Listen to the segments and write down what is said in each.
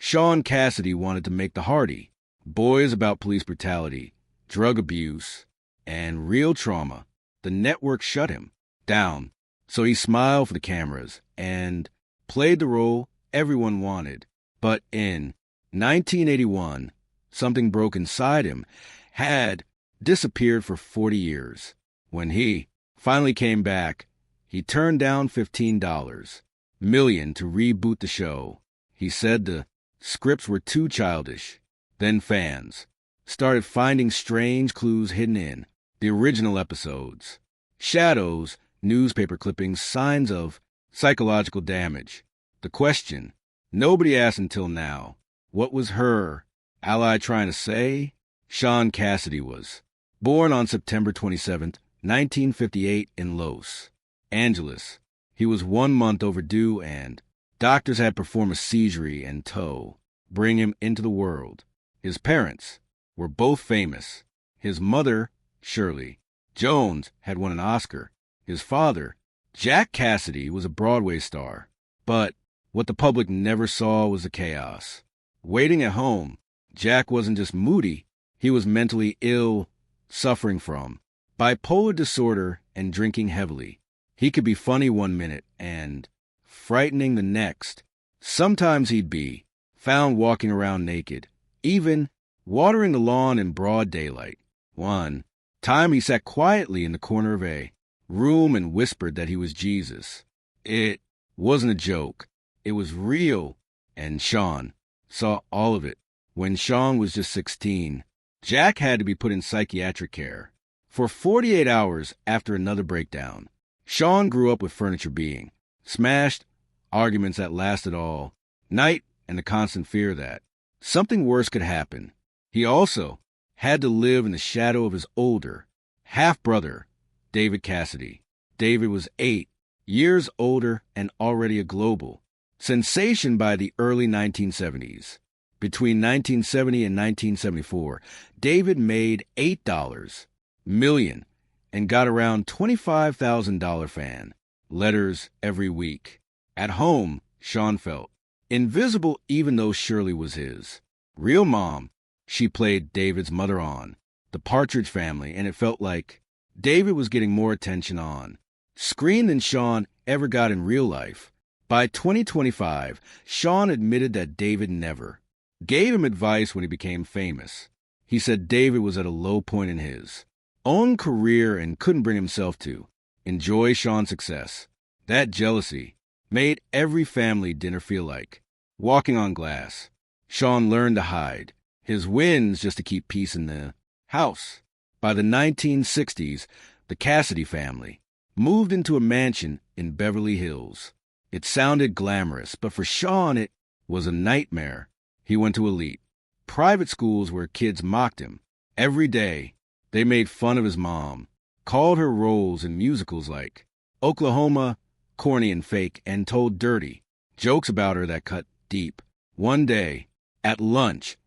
Shaun Cassidy wanted to make the Hardy. Boys about police brutality, drug abuse, and real trauma. The network shut him down, so he smiled for the cameras and played the role everyone wanted. But in 1981, something broke inside him, had disappeared for 40 years. When he finally came back, he turned down $15 million to reboot the show. He said the scripts were too childish. Then fans started finding strange clues hidden in the original episodes. Shadows, newspaper clippings, signs of psychological damage. The question nobody asked until now, what was her ally trying to say? Shaun Cassidy was born on September 27, 1958 in Los Angeles. He was 1 month overdue and doctors had performed a cesarean and bring him into the world. His parents were both famous. His mother, Shirley Jones, had won an Oscar. His father, Jack Cassidy, was a Broadway star. But what the public never saw was the chaos. Waiting at home, Jack wasn't just moody, he was mentally ill, suffering from bipolar disorder and drinking heavily. He could be funny 1 minute and frightening the next. Sometimes he'd be found walking around naked, even watering the lawn in broad daylight. One time he sat quietly in the corner of a room and whispered that he was Jesus. It wasn't a joke. It was real, and Shaun saw all of it. When Shaun was just 16, Jack had to be put in psychiatric care for 48 hours after another breakdown. Shaun grew up with furniture being smashed, arguments that lasted all night, and the constant fear that something worse could happen. He also had to live in the shadow of his older half-brother, David Cassidy. David was 8 years older and already a global sensation by the early 1970s. Between 1970 and 1974, David made $8 million and got around $25,000 fan letters every week. At home, Shaun felt invisible even though Shirley was his real mom. She played David's mother on The Partridge Family, and it felt like David was getting more attention on screen than Shaun ever got in real life. By 2025, Shaun admitted that David never gave him advice when he became famous. He said David was at a low point in his own career and couldn't bring himself to enjoy Shaun's success. That jealousy made every family dinner feel like walking on glass. Shaun learned to hide his wins just to keep peace in the house. By the 1960s, the Cassidy family moved into a mansion in Beverly Hills. It sounded glamorous, but for Shaun it was a nightmare. He went to elite private schools where kids mocked him. Every day, they made fun of his mom, called her roles in musicals like Oklahoma, corny and fake, and told dirty jokes about her that cut deep. One day, at lunch,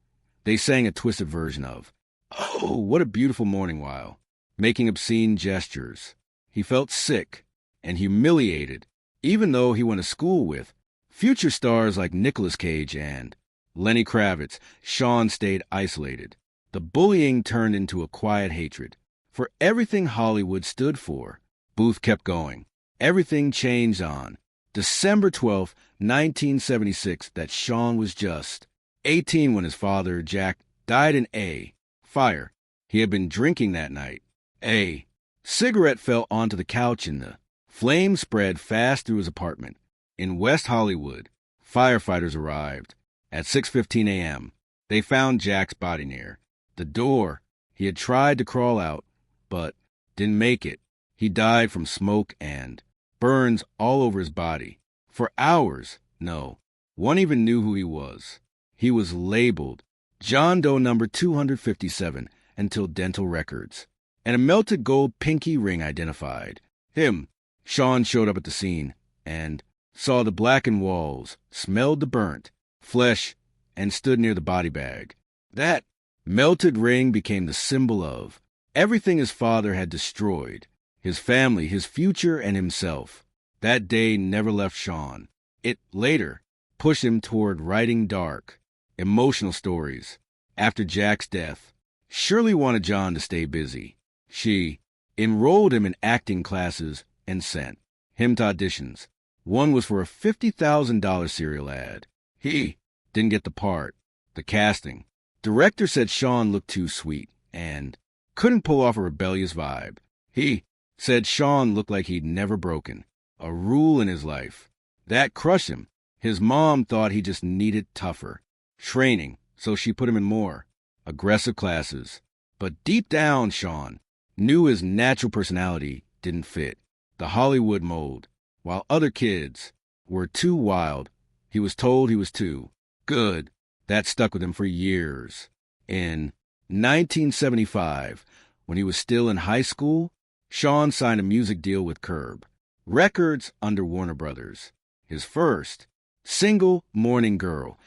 they sang a twisted version of "Oh, What a Beautiful Morning" while making obscene gestures. He felt sick and humiliated, even though he went to school with future stars like Nicolas Cage and Lenny Kravitz. Shaun stayed isolated. The bullying turned into a quiet hatred for everything Hollywood stood for. Booth kept going. Everything changed on December 12, 1976, that Shaun was just 18 when his father, Jack, died in a fire. He had been drinking that night. A cigarette fell onto the couch and the flame spread fast through his apartment. In West Hollywood, firefighters arrived. At 6:15 a.m., they found Jack's body near the door. He had tried to crawl out, but didn't make it. He died from smoke and burns all over his body. For hours, no one even knew who he was. He was labeled John Doe number 257 until dental records and a melted gold pinky ring identified him. Shaun showed up at the scene and saw the blackened walls, smelled the burnt flesh, and stood near the body bag. That melted ring became the symbol of everything his father had destroyed: his family, his future, and himself. That day never left Shaun. It later pushed him toward writing dark emotional stories. After Jack's death, Shirley wanted John to stay busy. She enrolled him in acting classes and sent him to auditions. One was for a $50,000 serial ad. He didn't get the part. The casting director said Shaun looked too sweet and couldn't pull off a rebellious vibe. He said Shaun looked like he'd never broken a rule in his life. That crushed him. His mom thought he just needed tougher training, so she put him in more aggressive classes. But deep down, Shaun knew his natural personality didn't fit the Hollywood mold. While other kids were too wild, he was told he was too good. That stuck with him for years. In 1975, when he was still in high school, Shaun signed a music deal with Curb Records under Warner Brothers. His first single, Morning Girl,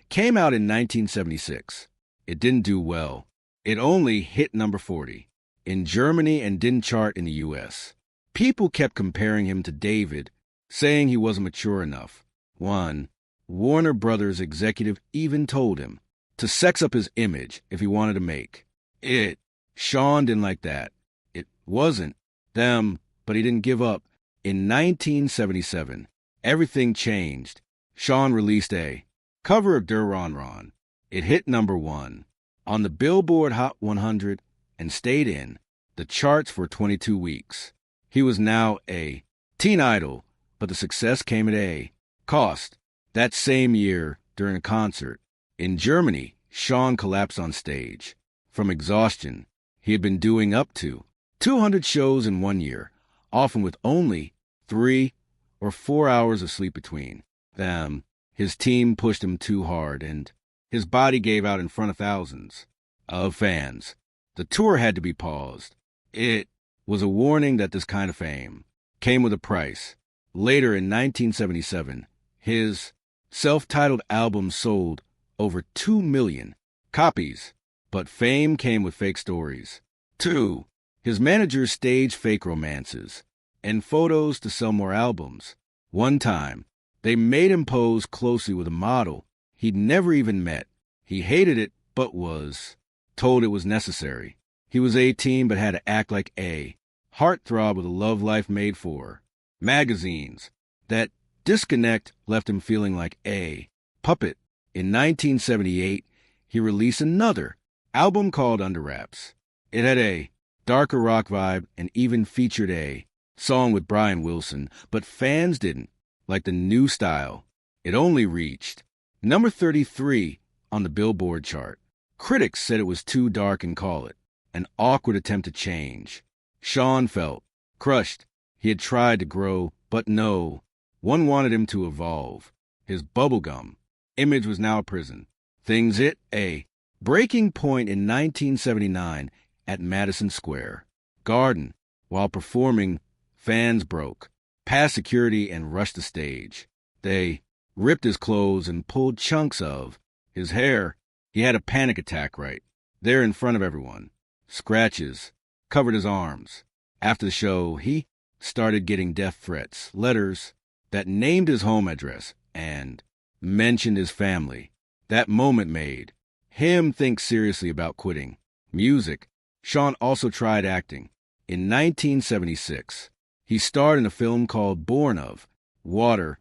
came out in 1976. It didn't do well. It only hit number 40 in Germany and didn't chart in the U.S. People kept comparing him to David, saying he wasn't mature enough. One Warner Brothers executive even told him to sex up his image if he wanted to make it. Shaun didn't like that. It wasn't them, but he didn't give up. In 1977, everything changed. Shaun released a cover of Der Ron Ron. It hit number 1 on the Billboard Hot 100 and stayed in the charts for 22 weeks. He was now a teen idol, but the success came at a cost. That same year, during a concert in Germany, Shaun collapsed on stage from exhaustion. He had been doing up to 200 shows in 1 year, often with only 3 or 4 hours of sleep between them. His team pushed him too hard, and his body gave out in front of thousands of fans. The tour had to be paused. It was a warning that this kind of fame came with a price. Later in 1977, his self-titled album sold over 2 million copies, but fame came with fake stories. 2. His managers staged fake romances and photos to sell more albums. One time, they made him pose closely with a model he'd never even met. He hated it, but was told it was necessary. He was 18, but had to act like a heartthrob with a love life made for magazines. That disconnect left him feeling like a puppet. In 1978, he released another album called Under Wraps. It had a darker rock vibe and even featured a song with Brian Wilson, but fans didn't like the new style. It only reached number 33 on the Billboard chart. Critics said it was too dark and called it an awkward attempt to change. Shaun felt crushed. He had tried to grow, but no one wanted him to evolve. His bubblegum image was now a prison. Things hit a breaking point in 1979 at Madison Square Garden. While performing, fans broke past security and rushed the stage. They ripped his clothes and pulled chunks of his hair. He had a panic attack right there in front of everyone. Scratches covered his arms. After the show, he started getting death threats, letters that named his home address and mentioned his family. That moment made him think seriously about quitting music. Shaun also tried acting. In 1976, he starred in a film called Born of Water,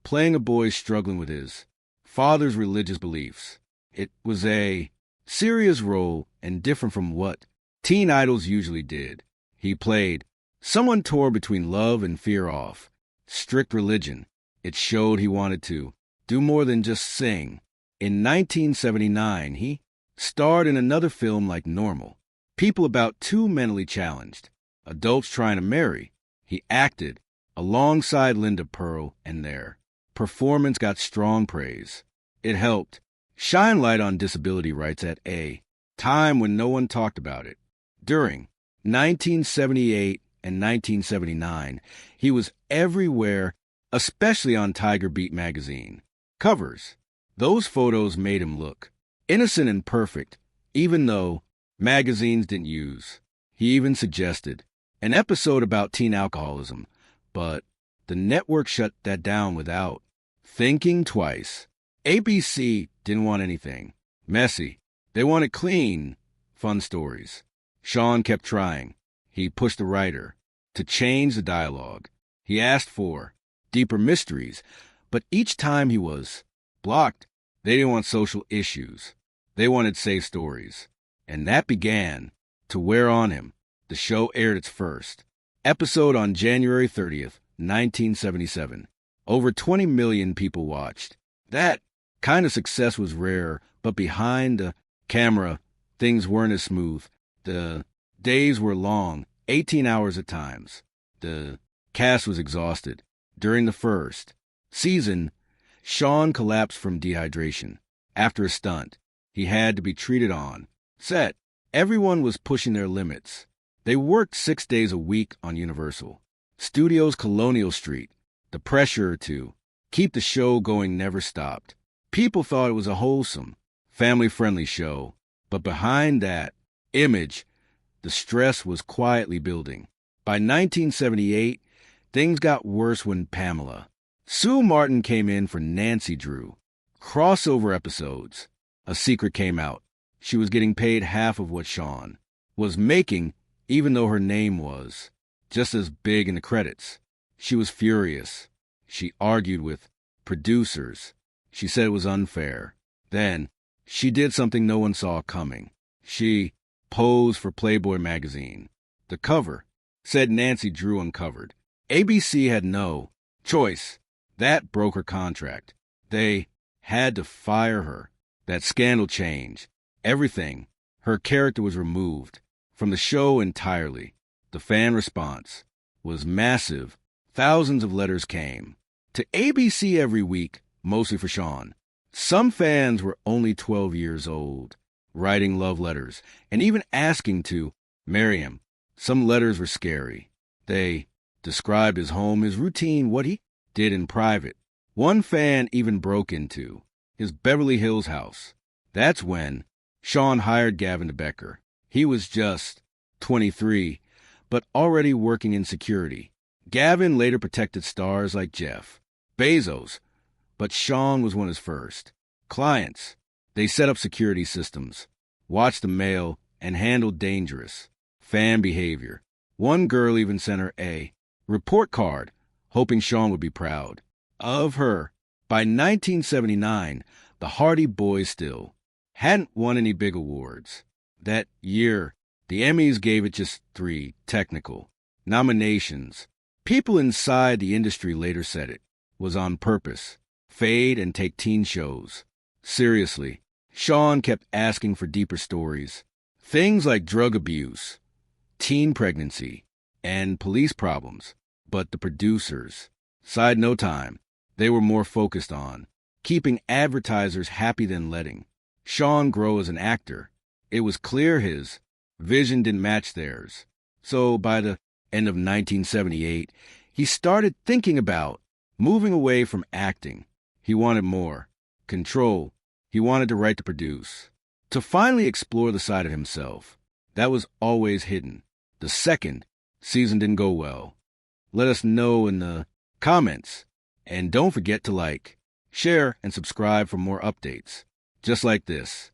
playing a boy struggling with his father's religious beliefs. It was a serious role and different from what teen idols usually did. He played someone torn between love and fear of strict religion. It showed he wanted to do more than just sing. In 1979, he starred in another film like Normal, people about two mentally challenged adults trying to marry. He acted alongside Linda Pearl, and their performance got strong praise. It helped shine light on disability rights at a time when no one talked about it. During 1978 and 1979, he was everywhere, especially on Tiger Beat magazine covers. Those photos made him look innocent and perfect, even though magazines didn't use. He even suggested an episode about teen alcoholism, but the network shut that down without thinking twice. ABC didn't want anything messy. They wanted clean, fun stories. Shaun kept trying. He pushed the writer to change the dialogue. He asked for deeper mysteries, but each time he was blocked. They didn't want social issues. They wanted safe stories. And that began to wear on him. The show aired its first episode on January 30th, 1977. Over 20 million people watched. That kind of success was rare, but behind the camera, things weren't as smooth. The days were long, 18 hours at times. The cast was exhausted. During the first season, Shaun collapsed from dehydration. After a stunt, he had to be treated on set. Everyone was pushing their limits. They worked 6 days a week on Universal Studios' Colonial Street. The pressure to keep the show going never stopped. People thought it was a wholesome, family-friendly show, but behind that image, the stress was quietly building. By 1978, things got worse when Pamela Sue Martin came in for Nancy Drew. Crossover episodes. A secret came out. She was getting paid half of what Shaun was making, even though her name was just as big in the credits. She was furious. She argued with producers. She said it was unfair. Then, she did something no one saw coming. She posed for Playboy magazine. The cover said Nancy Drew uncovered. ABC had no choice. That broke her contract. They had to fire her. That scandal changed everything. Her character was removed from the show entirely. The fan response was massive. Thousands of letters came to ABC every week, mostly for Shaun. Some fans were only 12 years old, writing love letters and even asking to marry him. Some letters were scary. They described his home, his routine, what he did in private. One fan even broke into his Beverly Hills house. That's when Shaun hired Gavin de Becker. He was just 23, but already working in security. Gavin later protected stars like Jeff Bezos, but Shaun was one of his first clients. They set up security systems, watched the mail, and handled dangerous fan behavior. One girl even sent her a report card, hoping Shaun would be proud of her. By 1979, the Hardy Boys still hadn't won any big awards. That year, the Emmys gave it just 3 technical nominations. People inside the industry later said it was on purpose. Fade and take teen shows seriously. Shaun kept asking for deeper stories. Things like drug abuse, teen pregnancy, and police problems. But the producers sighed no time. They were more focused on keeping advertisers happy than letting Shaun grow as an actor. It was clear his vision didn't match theirs. So by the end of 1978, he started thinking about moving away from acting. He wanted more control. He wanted to write to produce, to finally explore the side of himself that was always hidden. The second season didn't go well. Let us know in the comments. And don't forget to like, share, and subscribe for more updates just like this.